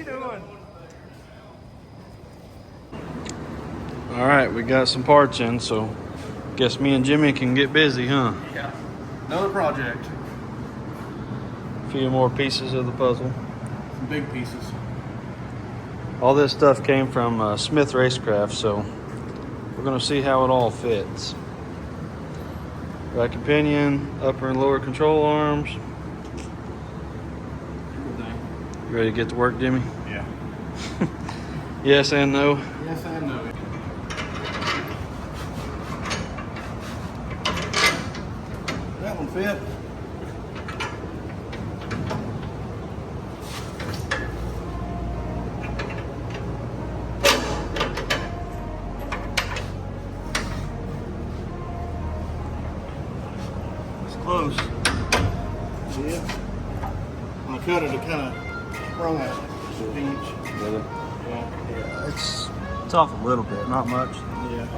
you doing? All right, we got some parts in, so guess me and Jimmy can get busy, huh? Yeah. Another project. A few more pieces of the puzzle. Some big pieces. All this stuff came from Smith Racecraft, so we're gonna see how it all fits. Rack and pinion, upper and lower control arms. You ready to get to work, Jimmy? Yeah. Yes and no. Yes and no. That one fit. It's close. Yeah. When I cut it, it kind of sprung out just an inch. Really? Yeah. It's off a little bit, not much. Yeah.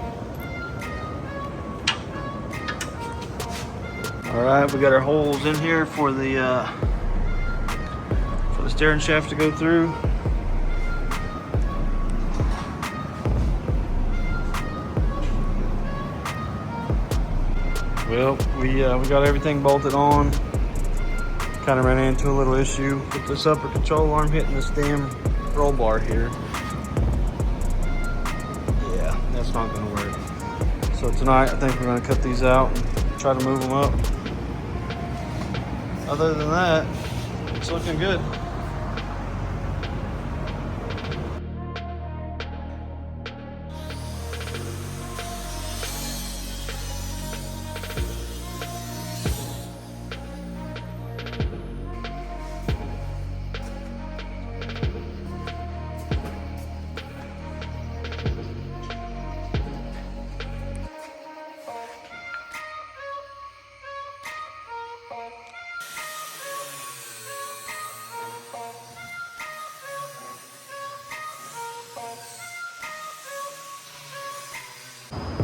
All right, we got our holes in here for the steering shaft to go through. Well, we got everything bolted on. Kind of ran into a little issue with this upper control arm hitting this damn roll bar here. Yeah, that's not gonna work. So tonight, I think we're gonna cut these out and try to move them up. Other than that, it's looking good.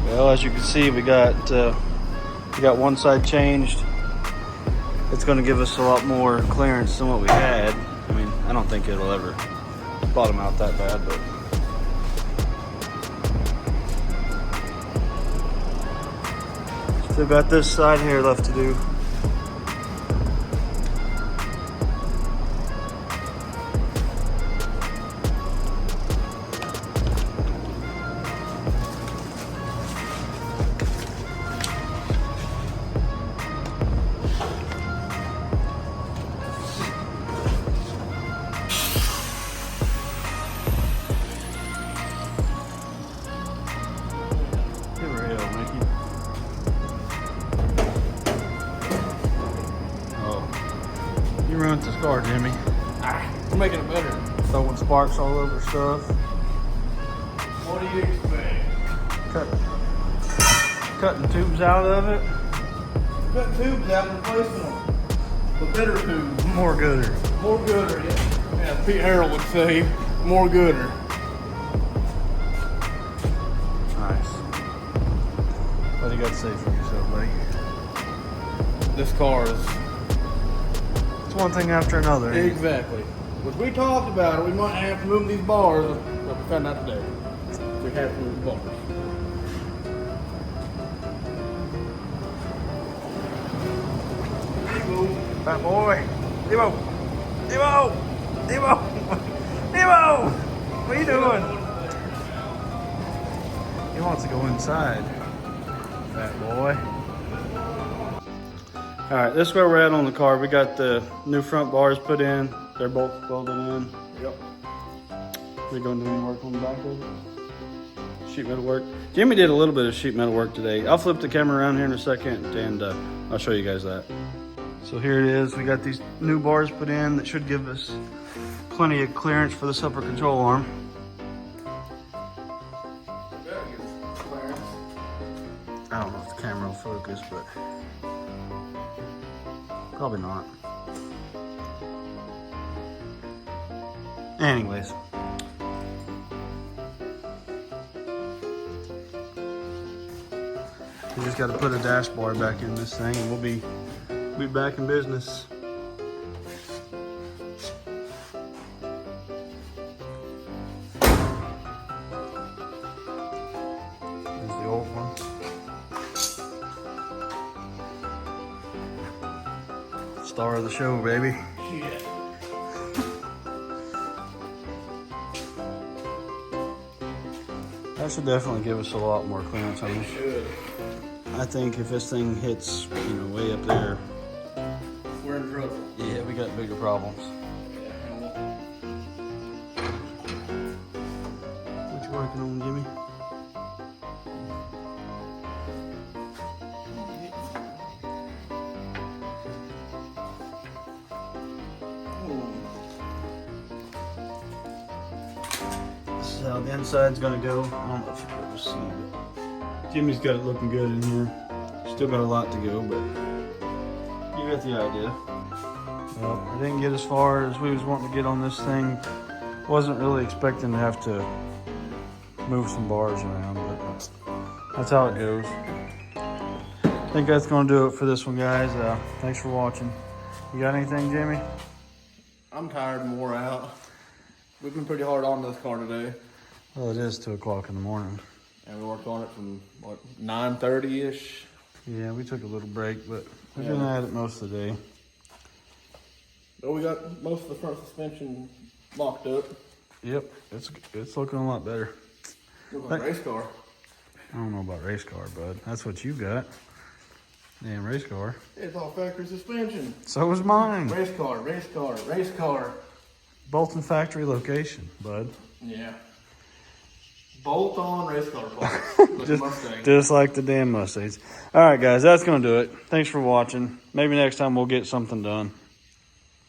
Well, as you can see, we got one side changed. It's going to give us a lot more clearance than what we had. I mean, I don't think it'll ever bottom out that bad, but still got this side here left to do. You ruined this car, Jimmy. We're making it better. Throwing sparks all over stuff. What do you expect? Cutting tubes out of it. Cut tubes out and replacing them with better tubes. More gooder. More gooder, yeah. As Pete Harold would say, more gooder. Nice. What do you got to say for yourself, buddy? This car is... It's one thing after another. Exactly. But we talked about it, we might have to move these bars, but we found out today. We have to move the bars. Fat boy. Devo. Devo. Devo. Devo. What are you doing? He wants to go inside. Fat boy. All right, this is where we're at on the car. We got the new front bars put in. They're both welded in. Yep. We're going to do any work on the back of it. Sheet metal work. Jimmy did a little bit of sheet metal work today. I'll flip the camera around here in a second and I'll show you guys that. So here it is. We got these new bars put in that should give us plenty of clearance for this upper control arm. I don't know if the camera will focus, but probably not. Anyways. We just got to put a dash bar back in this thing and we'll be back in business. Star of the show, baby. Shit. That should definitely give us a lot more clearance on It this. should. I think if this thing hits, you know, way up there, We're in trouble. yeah, we got bigger problems. What you working on, Jimmy? This is how the inside's gonna go. I don't know if you can ever see, but Jimmy's got it looking good in here. Still got a lot to go, but you got the idea. Well, I didn't get as far as we was wanting to get on this thing. Wasn't really expecting to have to move some bars around, but that's how it goes. I think that's gonna do it for this one, guys. Thanks for watching. You got anything, Jimmy? I'm tired and wore out. We've been pretty hard on this car today. Well, it is 2 o'clock in the morning. And we worked on it from, what, 9:30-ish? Yeah, we took a little break, but we've been at it most of the day. But we got most of the front suspension locked up. Yep, it's looking a lot better. Looks like a race car. I don't know about race car, bud. That's what you got. Damn race car. It's all factory suspension. So was mine. Race car, race car, race car. Bolton factory location, bud. Yeah. Bolt on race car parts. Like a Mustang. Just like the damn Mustangs. All right, guys, that's going to do it. Thanks for watching. Maybe next time we'll get something done.